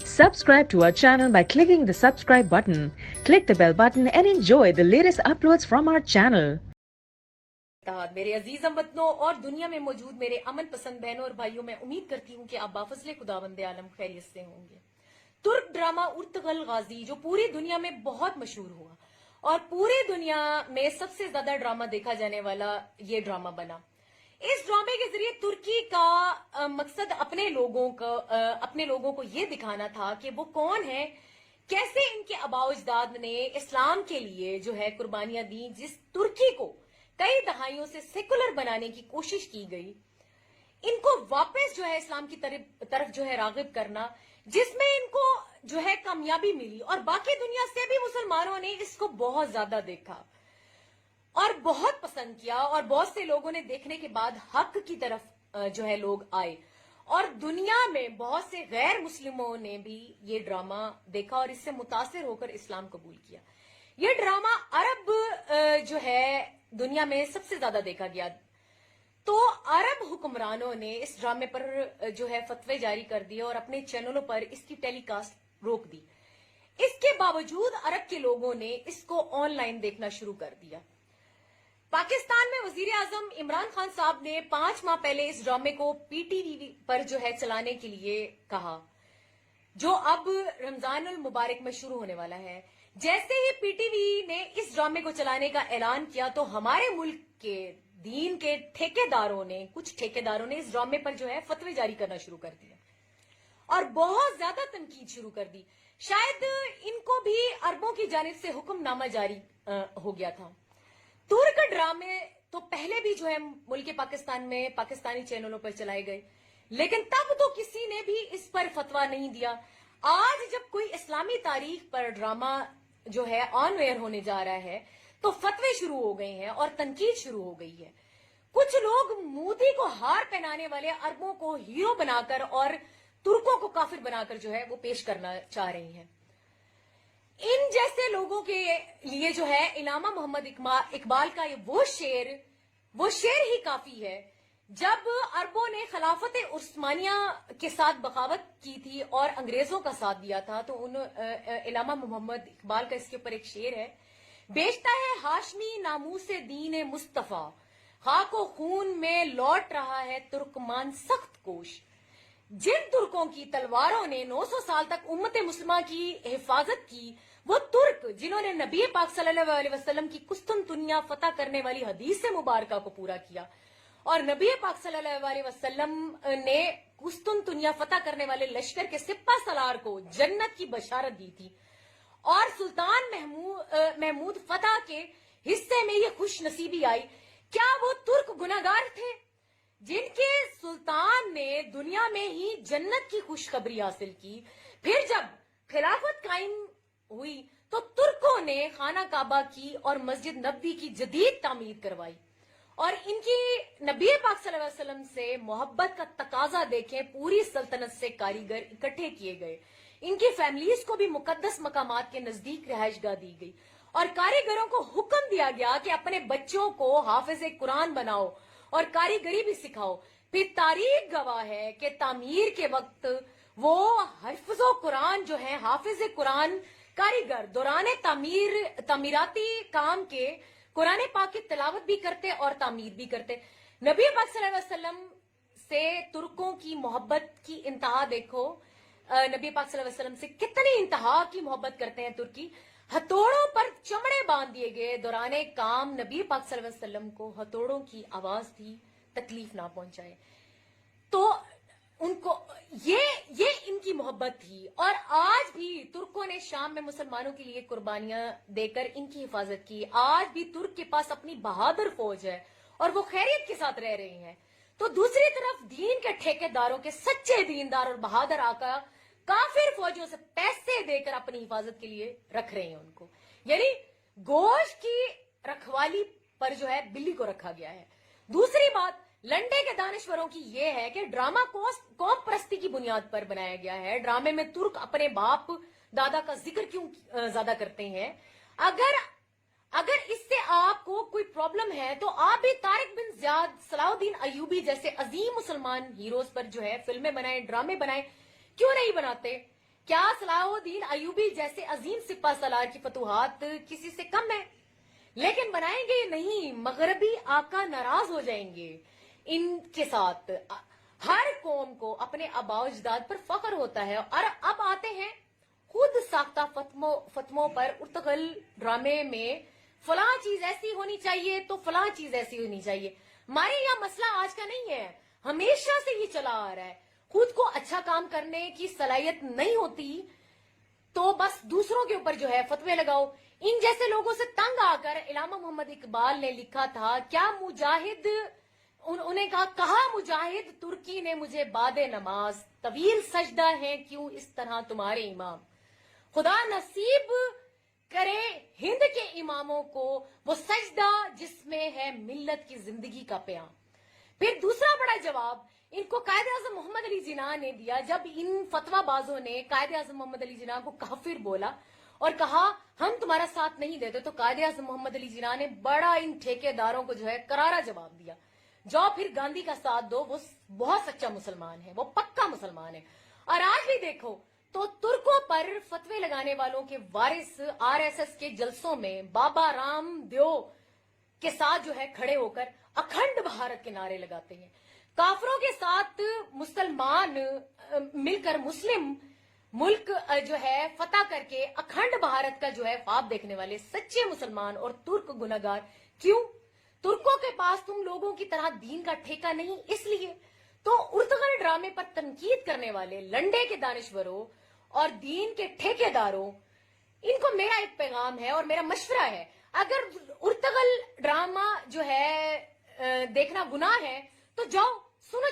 Subscribe to our channel by clicking the subscribe button. Click the bell button and enjoy the latest uploads from our channel. मेरे अजीज हमवतनों और दुनिया में मौजूद मेरे अमन पसंद बहनों और भाइयों, मैं उम्मीद करती हूँ कि आप बाफजले खुदावंदे आलम खैरियत से होंगे। तुर्क ड्रामा उर्तगल गाजी जो पूरी दुनिया में बहुत मशहूर हुआ और पूरी दुनिया में सबसे ज्यादा ड्रामा देखा जाने वाला ये ड्रामा बना। इस ड्रामे के जरिए तुर्की का मकसद अपने लोगों को ये दिखाना था कि वो कौन है, कैसे इनके आबाओ अजदाद ने इस्लाम के लिए जो है कुर्बानियां दी, जिस तुर्की को कई दहाइयों से सेकुलर बनाने की कोशिश की गई, इनको वापस जो है इस्लाम की तरफ जो है रागिब करना, जिसमें इनको जो है कामयाबी मिली और बाकी दुनिया से भी मुसलमानों ने इसको बहुत ज्यादा देखा और बहुत पसंद किया और बहुत से लोगों ने देखने के बाद हक की तरफ जो है लोग आए और दुनिया में बहुत से गैर मुस्लिमों ने भी ये ड्रामा देखा और इससे मुतासिर होकर इस्लाम कबूल किया। ये ड्रामा अरब जो है दुनिया में सबसे ज्यादा देखा गया, तो अरब हुक्मरानों ने इस ड्रामे पर जो है फतवे जारी कर दिए और अपने चैनलों पर इसकी टेलीकास्ट रोक दी। इसके बावजूद अरब के लोगों ने इसको ऑनलाइन देखना शुरू कर दिया। पाकिस्तान में वजीर आजम इमरान खान साहब ने 5 माह पहले इस ड्रामे को पीटीवी पर जो है चलाने के लिए कहा, जो अब रमजानुल मुबारक में शुरू होने वाला है। जैसे ही पीटीवी ने इस ड्रामे को चलाने का ऐलान किया तो हमारे मुल्क के दीन के कुछ ठेकेदारों ने इस ड्रामे पर जो है फतवे जारी करना शुरू कर दिया और बहुत ज्यादा तनकीद शुरू कर दी। शायद इनको भी अरबों की जानिब से हुक्मनामा जारी हो गया था। तुर्क ड्रामे तो पहले भी जो है मुल्क पाकिस्तान में पाकिस्तानी चैनलों पर चलाए गए, लेकिन तब तो किसी ने भी इस पर फतवा नहीं दिया। आज जब कोई इस्लामी तारीख पर ड्रामा जो है ऑन एयर होने जा रहा है तो फतवे शुरू हो गए हैं और तनकीद शुरू हो गई है। कुछ लोग मोदी को हार पहनाने वाले अरबों को हीरो बनाकर और तुर्कों को काफिर बनाकर जो है वो पेश करना चाह रही हैं। इन जैसे लोगों के लिए जो है इलामा मोहम्मद इकबाल का ये वो शेर ही काफी है। जब अरबों ने खिलाफत उस्मानिया के साथ बगावत की थी और अंग्रेजों का साथ दिया था, तो इलामा मोहम्मद इकबाल का इसके ऊपर एक शेर है, बेचता है हाशमी नामूसे दीन मुस्तफा, खाको खून में लौट रहा है तुर्कमान सख्त कोश। जिन तुर्कों की तलवारों ने 900 साल तक उम्मत मुस्लिमा की हिफाजत की, वो तुर्क जिन्होंने नबी पाक सल्लल्लाहु अलैहि वसल्लम की कुस्तुनतुनिया फतह करने वाली हदीस से मुबारका को पूरा किया और नबी पाक सल्लल्लाहु अलैहि वसल्लम ने कुस्तुनतुनिया फतह करने वाले लश्कर के सिप्पा सलार को जन्नत की बशारत दी थी और सुल्तान महमूद फतह के हिस्से में ये खुश नसीबी आई। क्या वो तुर्क गुनाहगार थे जिनके सुल्तान ने दुनिया में ही जन्नत की खुशखबरी हासिल की? फिर जब खिलाफत कायम हुई तो तुर्कों ने खाना काबा की और मस्जिद नबवी की जदीद तामीर करवाई और इनकी नबी पाक सल्लल्लाहु अलैहि वसल्लम से मोहब्बत का तकाजा देखें, पूरी सल्तनत से कारीगर इकट्ठे किए गए। इनकी फैमिलीज को भी मुकद्दस मकामात के नजदीक रिहाइशगाह दी गई और कारीगरों को हुक्म दिया गया कि अपने बच्चों को हाफिज कुरान बनाओ और कारीगरी भी सिखाओ। फिर तारीख गवाह है कि तामीर के वक्त वो हफ्ज़ो कुरान जो है हाफिज कुरान कारीगर दौरान तामीराती काम के कुरान पाक की तिलावत भी करते और तामीर भी करते। नबी पाक सल्लल्लाहु अलैहि वसल्लम से तुर्कों की मोहब्बत की इंतहा देखो, नबी पाक सल्लल्लाहु अलैहि वसल्लम से कितनी इंतहा की मोहब्बत करते हैं तुर्की। हथौड़ों पर चमड़े बांध दिए गए दौरान काम नबी पाक सल्लल्लाहु अलैहि वसल्लम को हथौड़ों की आवाज थी, तकलीफ ना पहुंचाए। तो उनको ये इनकी मोहब्बत थी और आज भी तुर्कों ने शाम में मुसलमानों के लिए कुर्बानियां देकर इनकी हिफाजत की। आज भी तुर्क के पास अपनी बहादुर फौज है और वो खैरियत के साथ रह रही हैं। तो दूसरी तरफ दीन के ठेकेदारों के सच्चे दीनदार और बहादुर आका काफिर फौजियों से पैसे देकर अपनी हिफाजत के लिए रख रहे हैं उनको, यानी गोश्त की रखवाली पर जो है बिल्ली को रखा गया है। दूसरी बात लंडे के दानिश्वरों की यह है कि ड्रामा कौम परस्ती की बुनियाद पर बनाया गया है। ड्रामे में तुर्क अपने बाप दादा का जिक्र क्यों ज्यादा करते हैं? अगर इससे आपको कोई प्रॉब्लम है तो आप भी तारिक बिन ज़ियाद, सलाउद्दीन अयूबी जैसे अजीम मुसलमान हीरोज पर जो है फिल्में बनाएं, ड्रामे बनाएं, क्यों नहीं बनाते? क्या सलाहुद्दीन अयूबी जैसे अजीम सिपा सलार की फतूहात किसी से कम है? लेकिन बनाएंगे नहीं, मगरबी आका नाराज हो जाएंगे इनके साथ। हर कौम को अपने आबाओ अजदाद पर फख्र होता है, और अब आते हैं खुद साख्ता फतमों पर। उर्तगल ड्रामे में फलां चीज ऐसी होनी चाहिए तो फलां चीज ऐसी होनी चाहिए। हमारे यहाँ मसला आज का नहीं है, हमेशा से ये चला आ रहा है। खुद को अच्छा काम करने की सलाहियत नहीं होती तो बस दूसरों के ऊपर जो है फतवे लगाओ। इन जैसे लोगों से तंग आकर इलामा मोहम्मद इकबाल ने लिखा था, क्या मुजाहिद, उन्हें कहा मुजाहिद तुर्की ने मुझे बादे नमाज, तवील सजदा है क्यों इस तरह तुम्हारे इमाम। खुदा नसीब करे हिंद के इमामों को वो सजदा जिसमें है मिल्लत की जिंदगी का प्याम। फिर दूसरा बड़ा जवाब इनको कायदे आज़म मोहम्मद अली जिन्ना ने दिया, जब इन फतवाबाजों ने कायदे आज़म मोहम्मद अली जिन्ना को काफिर बोला और कहा हम तुम्हारा साथ नहीं देते, तो कायदे आज़म मोहम्मद अली जिन्ना ने बड़ा इन ठेकेदारों को जो है करारा जवाब दिया, जाओ फिर गांधी का साथ दो, वो बहुत सच्चा मुसलमान है, वो पक्का मुसलमान है। और आज भी देखो तो तुर्कों पर फतवे लगाने वालों के वारिस आरएसएस के जलसों में बाबा रामदेव के साथ जो है खड़े होकर अखंड भारत के नारे लगाते हैं। काफरों के साथ मुसलमान मिलकर मुस्लिम मुल्क जो है फतह करके अखंड भारत का जो है ख्वाब देखने वाले सच्चे मुसलमान और तुर्क गुनहगार क्यों? तुर्कों के पास तुम लोगों की तरह दीन का ठेका नहीं, इसलिए तो उर्तगल ड्रामे पर तनकीद करने वाले लंडे के दानिश्वरों और दीन के ठेकेदारों, इनको मेरा एक पैगाम है और मेरा मशवरा है, अगर उर्तगल ड्रामा जो है देखना गुनाह है तो जाओ सुनो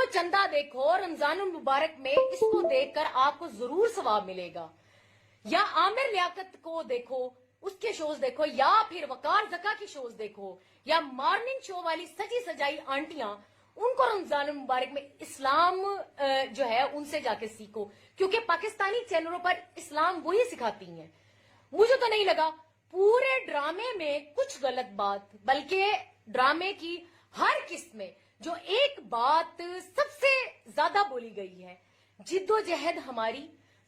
चंदा देखो, रमजान मुबारक में इसको देखकर आपको जरूर सवाब मिलेगा। या आमिर लियाकत को देखो, उसके शोज देखो, या फिर वकार जका की शोज देखो, या मॉर्निंग शो वाली सजी सजाई आंटियां, उनको रमजान मुबारक में इस्लाम जो है उनसे जाके सीखो, क्योंकि पाकिस्तानी चैनलों पर इस्लाम वही सिखाती हैं। मुझे तो नहीं लगा पूरे ड्रामे में कुछ गलत बात, बल्कि ड्रामे की हर किस्त में जो एक बात सबसे ज्यादा बोली गई है, जिद्दोजहद हमारी,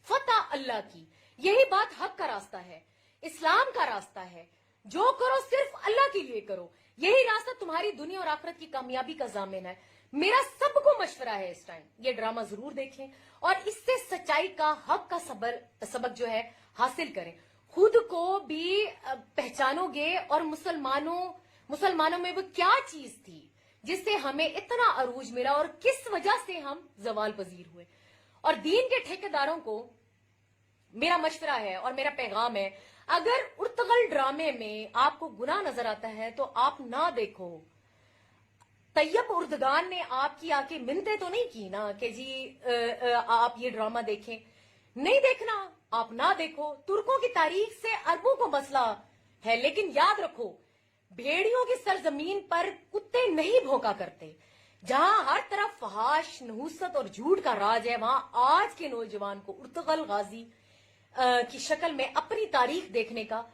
फतह अल्लाह की, यही बात हक का रास्ता है, इस्लाम का रास्ता है, जो करो सिर्फ अल्लाह के लिए करो, यही रास्ता तुम्हारी दुनिया और आखिरत की कामयाबी का जामिन है। मेरा सबको मशवरा है इस टाइम ये ड्रामा जरूर देखें और इससे सच्चाई का, हक का सबक जो है हासिल करें, खुद को भी पहचानोगे और मुसलमानों में वो क्या चीज थी जिससे हमें इतना अरूज मिला और किस वजह से हम जवाल पजीर हुए। और दीन के ठेकेदारों को मेरा मशवरा है और मेरा पैगाम है, अगर उर्तगल ड्रामे में आपको गुनाह नजर आता है तो आप ना देखो। तैयब उर्दगान ने आपकी आके मिन्नतें तो नहीं की ना कि जी आप ये ड्रामा देखें, नहीं देखना, आप ना देखो। तुर्कों की तारीख से अरबों को मसला है, लेकिन याद रखो भेड़ियों की सरजमीन पर कुत्ते नहीं भौंका करते। जहां हर तरफ फहाश, नहूसत और झूठ का राज है, वहां आज के नौजवान को उर्तगल गाजी की शक्ल में अपनी तारीख देखने का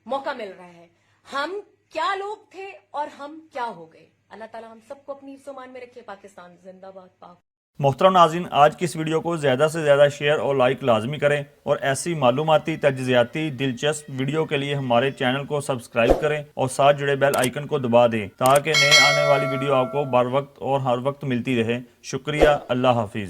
मौका मिल रहा है। हम क्या लोग थे और हम क्या हो गए। अल्लाह ताला हम सबको अपनी हिस्सों में रखे। पाकिस्तान जिंदाबाद। पाक। मोहतरम नाज़रीन, आज की इस वीडियो को ज़्यादा से ज़्यादा शेयर और लाइक लाजमी करें और ऐसी मालूमाती तजज़ियाती दिलचस्प वीडियो के लिए हमारे चैनल को सब्सक्राइब करें और साथ जुड़े बेल आइकन को दबा दें ताकि नए आने वाली वीडियो आपको बर वक्त और हर वक्त मिलती रहे। शुक्रिया। अल्लाह हाफिज़।